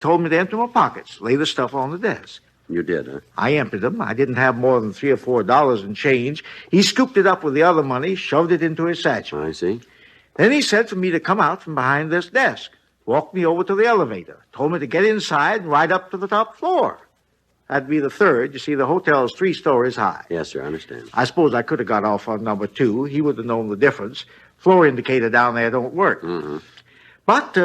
Told me to empty my pockets, lay the stuff on the desk. You did, huh? I emptied them. I didn't have more than $3 or $4 in change. He scooped it up with the other money, shoved it into his satchel. I see. Then he said for me to come out from behind this desk. Walked me over to the elevator. Told me to get inside and ride up to the top floor. That'd be the third. You see, the hotel's 3 stories high. Yes, sir, I understand. I suppose I could have got off on number 2. He would have known the difference. Floor indicator down there don't work. Mm-hmm. But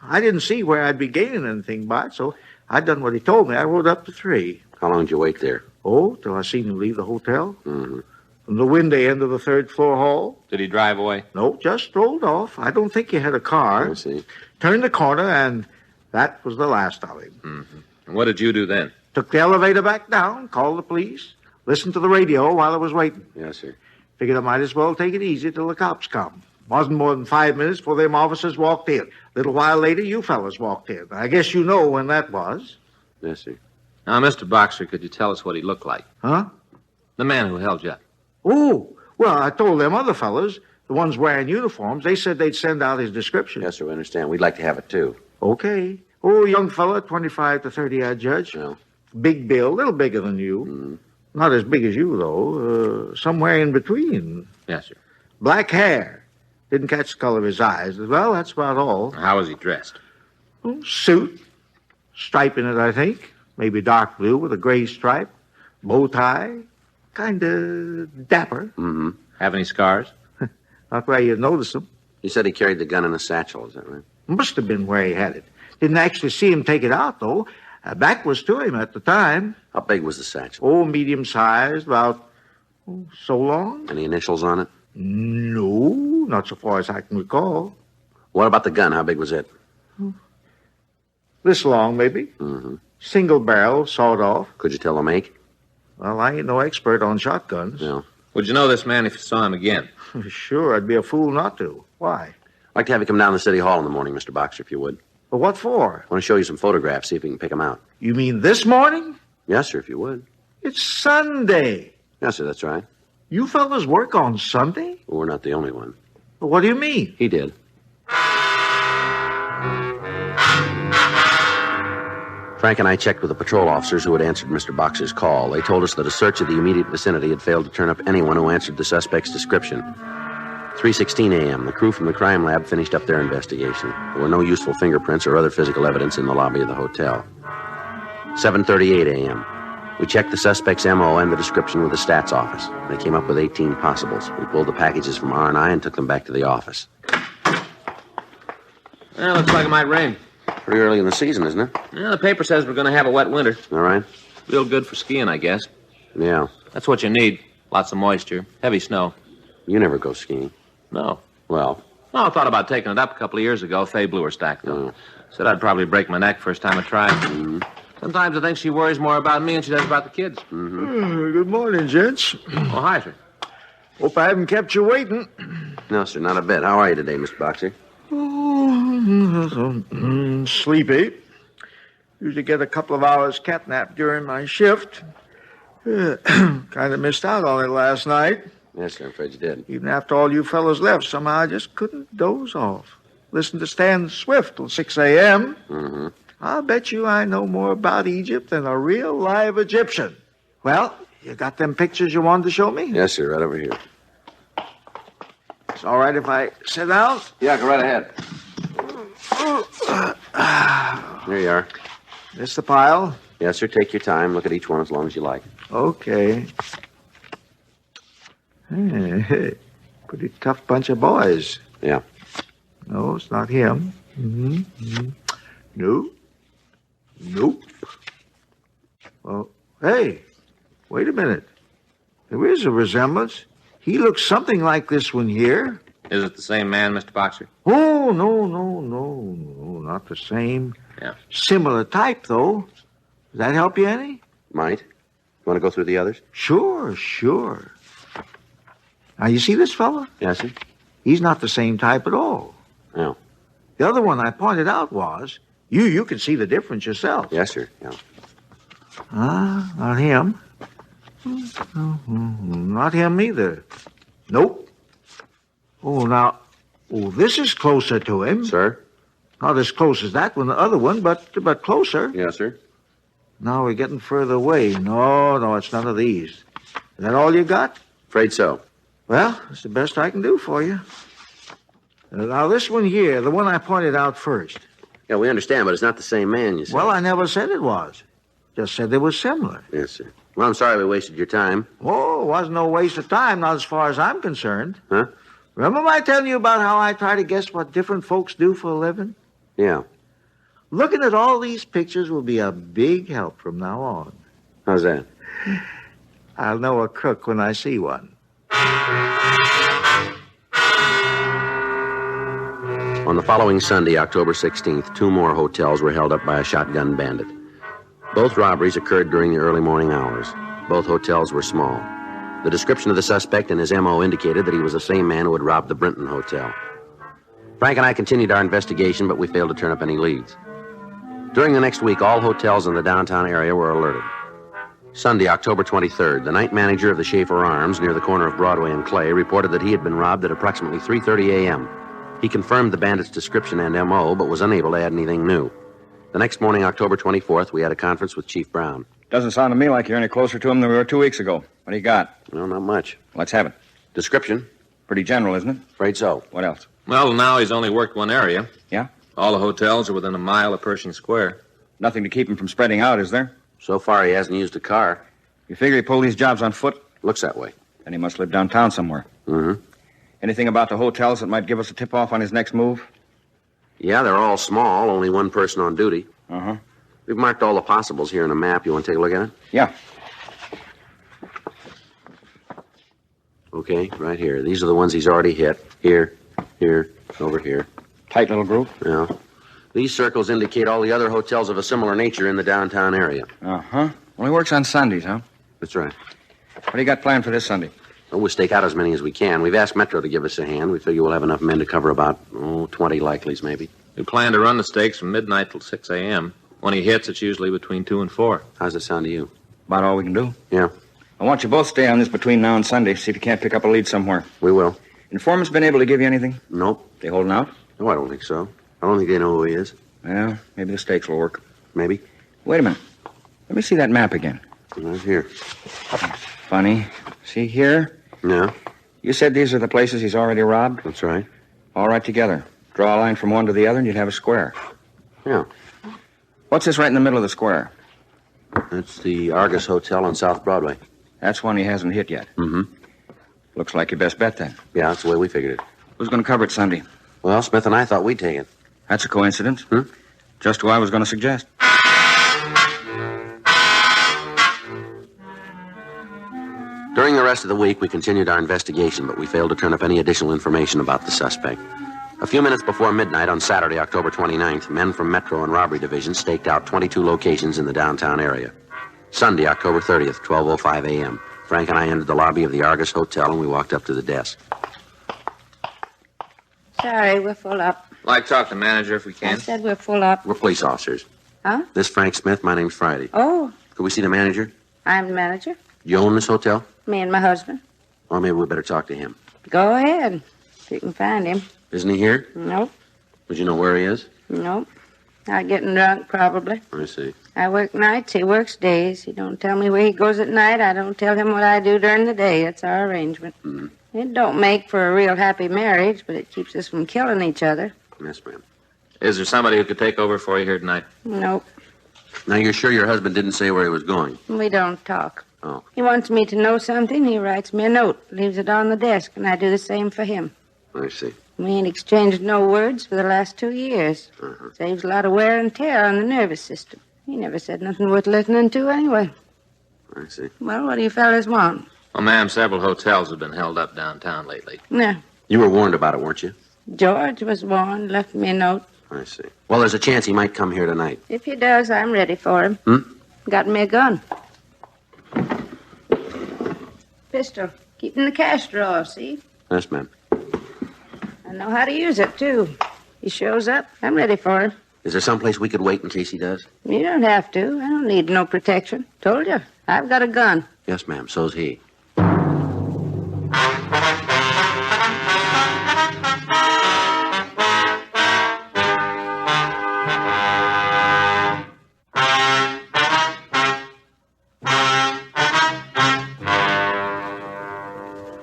I didn't see where I'd be gaining anything by it, so I done what he told me. I rode up to 3. How long did you wait there? Oh, till I seen him leave the hotel. Mm-hmm. From the window end of the 3rd floor hall. Did he drive away? No, just strolled off. I don't think he had a car. I see. Turned the corner, and that was the last of him. Mm-hmm. And what did you do then? Took the elevator back down, called the police, listened to the radio while I was waiting. Yes, sir. Figured I might as well take it easy till the cops come. Wasn't more than 5 minutes before them officers walked in. A little while later, you fellas walked in. I guess you know when that was. Yes, sir. Now, Mr. Boxer, could you tell us what he looked like? Huh? The man who held you up. Oh, well, I told them other fellas, the ones wearing uniforms, they said they'd send out his description. Yes, sir, we understand. We'd like to have it, too. Okay. Oh, young fella, 25 to 30, I'd judge. Well. Big build, a little bigger than you. Mm-hmm. Not as big as you, though. Somewhere in between. Yes, sir. Black hair. Didn't catch the color of his eyes. Well, that's about all. How was he dressed? Suit. Stripe in it, I think. Maybe dark blue with a gray stripe. Bow tie. Kind of dapper. Mm-hmm. Have any scars? Not where you'd notice them. He said he carried the gun in a satchel, is that right? Must have been where he had it. Didn't actually see him take it out, though. Back was to him at the time. How big was the satchel? Oh, medium-sized, about so long. Any initials on it? No, not so far as I can recall. What about the gun? How big was it? This long, maybe. Mm-hmm. Single barrel, sawed off. Could you tell the make? Well, I ain't no expert on shotguns. No. Would you know this man if you saw him again? Sure, I'd be a fool not to. Why? I'd like to have you come down to City Hall in the morning, Mr. Boxer, if you would. But what for? I want to show you some photographs, see if we can pick them out. You mean this morning? Yes, sir, if you would. It's Sunday. Yes, sir, that's right. You fellas work on Sunday? Well, we're not the only one. Well, what do you mean? He did. Frank and I checked with the patrol officers who had answered Mr. Boxer's call. They told us that a search of the immediate vicinity had failed to turn up anyone who answered the suspect's description. 3:16 a.m., the crew from the crime lab finished up their investigation. There were no useful fingerprints or other physical evidence in the lobby of the hotel. 7:38 a.m., we checked the suspect's M.O. and the description with the stats office. They came up with 18 possibles. We pulled the packages from R&I and took them back to the office. Well, looks like it might rain. Pretty early in the season, isn't it? Yeah, the paper says we're going to have a wet winter. All right. Real good for skiing, I guess. Yeah. That's what you need. Lots of moisture. Heavy snow. You never go skiing. No. Well. No, I thought about taking it up a couple of years ago. Faye blew her stack, though. Oh. Said I'd probably break my neck first time I tried. Mm-hmm. Sometimes I think she worries more about me than she does about the kids. Mm-hmm. Good morning, gents. Oh, hi, sir. Hope I haven't kept you waiting. No, sir, not a bit. How are you today, Mr. Boxer? Oh, sleepy. Usually get a couple of hours cat nap during my shift. Kind of missed out on it last night. Yes, sir, I'm afraid you did. Even after all you fellas left, somehow I just couldn't doze off. Listen to Stan Swift till 6 a.m. Mm-hmm. I'll bet you I know more about Egypt than a real live Egyptian. Well, you got them pictures you wanted to show me? Yes, sir, right over here. It's all right if I sit down? Yeah, go right ahead. Here you are. This the pile? Yes, sir, take your time. Look at each one as long as you like. Okay. Hey, pretty tough bunch of boys. Yeah. No, it's not him. No. Nope. Well, hey, wait a minute. There is a resemblance. He looks something like this one here. Is it the same man, Mr. Boxer? Oh, no, not the same. Yeah. Similar type, though. Does that help you any? Might. You want to go through the others? Sure. Now, you see this fella? Yes, sir. He's not the same type at all. No. The other one I pointed out was, you can see the difference yourself. Yes, sir. Yeah. Not him. Not him either. Nope. Oh, this is closer to him. Sir? Not as close as that one, the other one, but closer. Yes, sir. Now we're getting further away. No, it's none of these. Is that all you got? Afraid so. Well, it's the best I can do for you. Now, this one here, the one I pointed out first. Yeah, we understand, but it's not the same man, you said. Well, I never said it was. Just said they were similar. Yes, sir. Well, I'm sorry we wasted your time. Oh, it wasn't no waste of time, not as far as I'm concerned. Huh? Remember I telling you about how I try to guess what different folks do for a living? Yeah. Looking at all these pictures will be a big help from now on. How's that? I'll know a crook when I see one. On the following Sunday, October 16th, 2 more hotels were held up by a shotgun bandit. Both robberies occurred during the early morning hours. Both hotels were small. The description of the suspect and his M.O. indicated that he was the same man who had robbed the Brinton Hotel. Frank and I continued our investigation, but we failed to turn up any leads. During the next week, all hotels in the downtown area were alerted. Sunday, October 23rd, the night manager of the Schaefer Arms near the corner of Broadway and Clay reported that he had been robbed at approximately 3:30 a.m. He confirmed the bandit's description and M.O., but was unable to add anything new. The next morning, October 24th, we had a conference with Chief Brown. Doesn't sound to me like you're any closer to him than we were 2 weeks ago. What do you got? Well, not much. Let's have it. Description? Pretty general, isn't it? Afraid so. What else? Well, now he's only worked one area. Yeah? All the hotels are within a mile of Pershing Square. Nothing to keep him from spreading out, is there? So far, he hasn't used a car. You figure he pulled these jobs on foot? Looks that way. Then he must live downtown somewhere. Mm-hmm. Anything about the hotels that might give us a tip-off on his next move? Yeah, they're all small, only one person on duty. Uh-huh. We've marked all the possibles here on a map. You want to take a look at it? Yeah. Okay, right here. These are the ones he's already hit. Here, over here. Tight little group? Yeah. These circles indicate all the other hotels of a similar nature in the downtown area. Uh-huh. Well, he works on Sundays, huh? That's right. What do you got planned for this Sunday? Well, we'll stake out as many as we can. We've asked Metro to give us a hand. We figure we'll have enough men to cover about, 20 likelies, maybe. We plan to run the stakes from midnight till 6 a.m. When he hits, it's usually between 2 and 4. How's it sound to you? About all we can do. Yeah, I want you both stay on this between now and Sunday. See if you can't pick up a lead somewhere. we will. Informant's been able to give you anything? Nope. They holding out? No, I don't think so. I don't think they know who he is. Well, maybe the stakes will work. Maybe. Wait a minute. Let me see that map again. Right here. Funny. See here? Yeah, You said these are the places he's already robbed? that's right. All right together. Draw a line from one to the other and you'd have a square. Yeah. What's this right in the middle of the square? That's the Argus Hotel on South Broadway. That's one he hasn't hit yet. Mm-hmm. Looks like your best bet then. Yeah, that's the way we figured it. Who's going to cover it Sunday? Well, Smith and I thought we'd take it. That's a coincidence. Just who I was going to suggest. During the rest of the week, we continued our investigation, but we failed to turn up any additional information about the suspect. A few minutes before midnight on Saturday, October 29th, men from Metro and Robbery Division staked out 22 locations in the downtown area. Sunday, October 30th, 12:05 a.m. Frank and I entered the lobby of the Argus Hotel, and we walked up to the desk. Sorry, we're full up. Like to talk to the manager if we I can. said we're full up. We're police officers. Huh? This Frank Smith. My name's Friday. Oh, Could we see the manager? I'm the manager. You own this hotel? Me and my husband. Well, maybe we better talk to him. Go ahead. If you can find him. Isn't he here? Nope. Would you know where he is? Nope. Not getting drunk, probably. I see. I work nights, he works days. He don't tell me where he goes at night. I don't tell him what I do during the day. That's our arrangement. Mm-hmm. It don't make for a real happy marriage, but it keeps us from killing each other. Yes, ma'am. Is there somebody who could take over for you here tonight? Nope. Now, you're sure your husband didn't say where he was going? We don't talk. Oh. He wants me to know something, he writes me a note, leaves it on the desk, and I do the same for him. I see. We ain't exchanged no words for the last 2 years. Uh-huh. Saves a lot of wear and tear on the nervous system. He never said nothing worth listening to anyway. I see. Well, what do you fellas want? Well, ma'am, several hotels have been held up downtown lately. Yeah. You were warned about it, weren't you? George was warned, left me a note. I see. Well, there's a chance he might come here tonight. If he does, I'm ready for him. Got me a gun. Pistol. Keep in the cash drawer, see? Yes, ma'am. I know how to use it, too. He shows up, I'm ready for him. Is there someplace we could wait in case he does? You don't have to. I don't need no protection. Told you. I've got a gun. Yes, ma'am. So's he.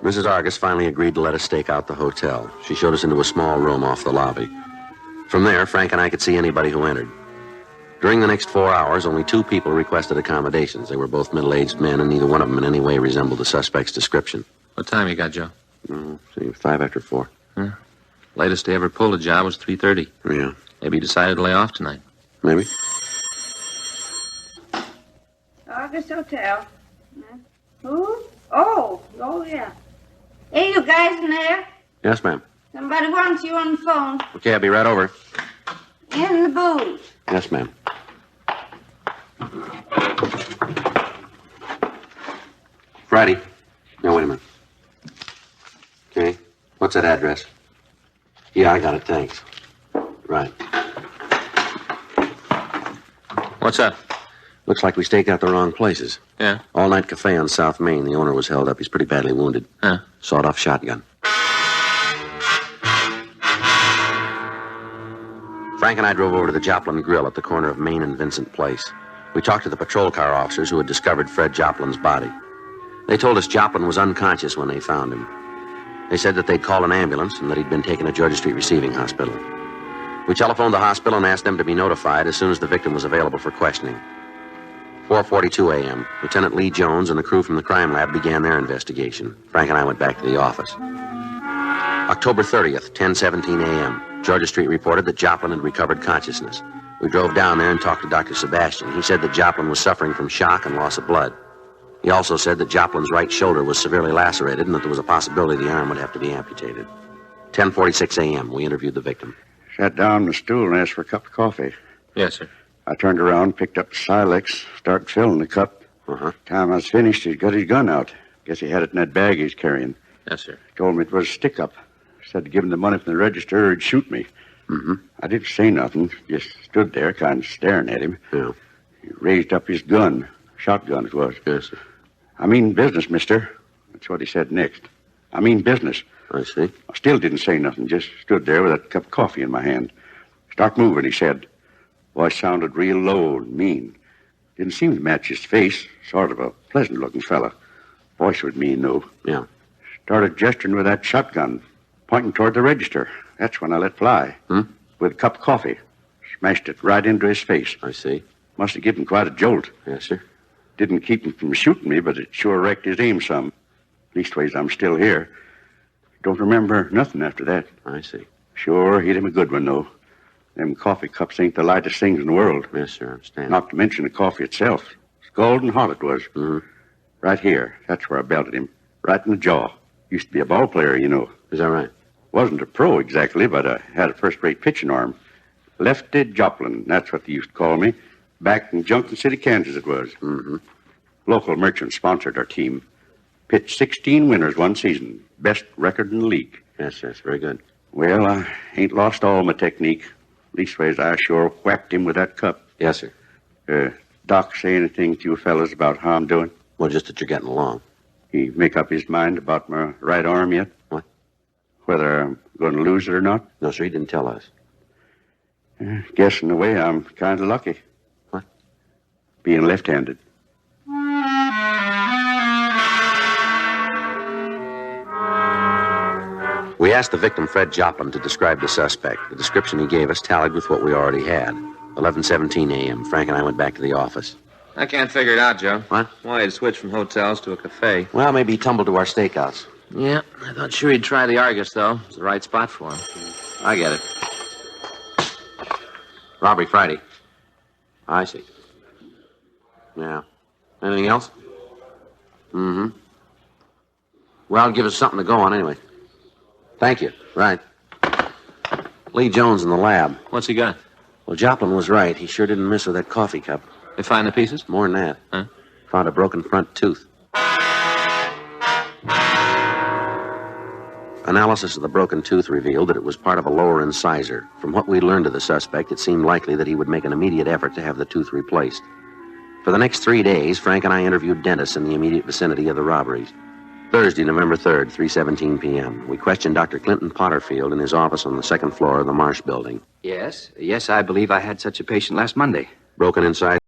Mrs. Argus finally agreed to let us stake out the hotel. She showed us into a small room off the lobby. From there, Frank and I could see anybody who entered. During the next 4 hours, only 2 people requested accommodations. They were both middle-aged men, and neither one of them in any way resembled the suspect's description. What time you got, Joe? 5 after 4. Huh? Latest they ever pulled a job was 3:30. Yeah. Maybe he decided to lay off tonight. Maybe. August Hotel. Who? Oh, yeah. Hey, you guys in there? Yes, ma'am. Somebody wants you on the phone. Okay, I'll be right over. In the booth. Yes, ma'am. Friday. No, wait a minute. Okay. What's that address? Yeah, I got it, thanks. Right. What's up? Looks like we staked out the wrong places. Yeah? All-night cafe on South Main. The owner was held up. He's pretty badly wounded. Huh? Sawed-off shotgun. Frank and I drove over to the Joplin Grill at the corner of Main and Vincent Place. We talked to the patrol car officers who had discovered Fred Joplin's body. They told us Joplin was unconscious when they found him. They said that they'd call an ambulance and that he'd been taken to Georgia Street Receiving Hospital. We telephoned the hospital and asked them to be notified as soon as the victim was available for questioning. 4:42 a.m., Lieutenant Lee Jones and the crew from the crime lab began their investigation. Frank and I went back to the office. October 30th, 10:17 a.m., Georgia Street reported that Joplin had recovered consciousness. We drove down there and talked to Dr. Sebastian. He said that Joplin was suffering from shock and loss of blood. He also said that Joplin's right shoulder was severely lacerated and that there was a possibility the arm would have to be amputated. 10:46 a.m., we interviewed the victim. Sat down on the stool and asked for a cup of coffee. Yes, sir. I turned around, picked up the Silex, started filling the cup. Time I was finished, he'd got his gun out. Guess he had it in that bag he's carrying. Yes, sir. Told me it was a stick-up. Said to give him the money from the register or he'd shoot me. I didn't say nothing, just stood there kind of staring at him. Yeah. He raised up his gun. Shotgun it was. Yes, sir. I mean business, mister. That's what he said next. I mean business. I see. I still didn't say nothing, just stood there with that cup of coffee in my hand. Start moving, he said. Voice sounded real low and mean. Didn't seem to match his face. Sort of a pleasant-looking fella. Voice was mean, though. Yeah. Started gesturing with that shotgun, pointing toward the register. That's when I let fly. With a cup of coffee. Smashed it right into his face. I see. Must have given him quite a jolt. Yes, sir. Didn't keep him from shooting me, but it sure wrecked his aim some. Leastways, I'm still here. Don't remember nothing after that. I see. Sure, hit him a good one, though. Them coffee cups ain't the lightest things in the world. Yes, sir, I understand. Not to mention the coffee itself. Scalding hot it was. Right here. That's where I belted him. Right in the jaw. Used to be a ball player, you know. Is that right? Wasn't a pro exactly, but I had a first-rate pitching arm. Lefty Joplin, that's what they used to call me. Back in Junction City, Kansas it was. Local merchant sponsored our team. Pitched 16 winners one season. Best record in the league. Yes, sir, that's very good. Well, I ain't lost all my technique. Leastways, I sure whacked him with that cup. Yes, sir. Doc say anything to you fellas about how I'm doing? Well, just that you're getting along. He make up his mind about my right arm yet? What? Whether I'm going to lose it or not? No, sir, he didn't tell us. Guess in a way I'm kind of lucky. What? Being left-handed. We asked the victim, Fred Joplin, to describe the suspect. The description he gave us tallied with what we already had. 11:17 a.m. Frank and I went back to the office. I can't figure it out, Joe. What? Why he'd switch from hotels to a cafe. Well, maybe he tumbled to our stakeouts. Yeah, I thought sure he'd try the Argus, though. It's the right spot for him. I get it. Robbery Friday. I see. Yeah. Anything else? Well, give us something to go on anyway. Thank you. Right. Lee Jones in the lab. What's he got? Well, Joplin was right. He sure didn't miss with that coffee cup. They find the pieces? More than that. Huh? Found a broken front tooth. Analysis of the broken tooth revealed that it was part of a lower incisor. From what we learned of the suspect, it seemed likely that he would make an immediate effort to have the tooth replaced. For the next 3 days, Frank and I interviewed dentists in the immediate vicinity of the robberies. Thursday, November 3rd, 3:17 p.m. We questioned Dr. Clinton Potterfield in his office on the second floor of the Marsh building. Yes, I believe I had such a patient last Monday. Broken inside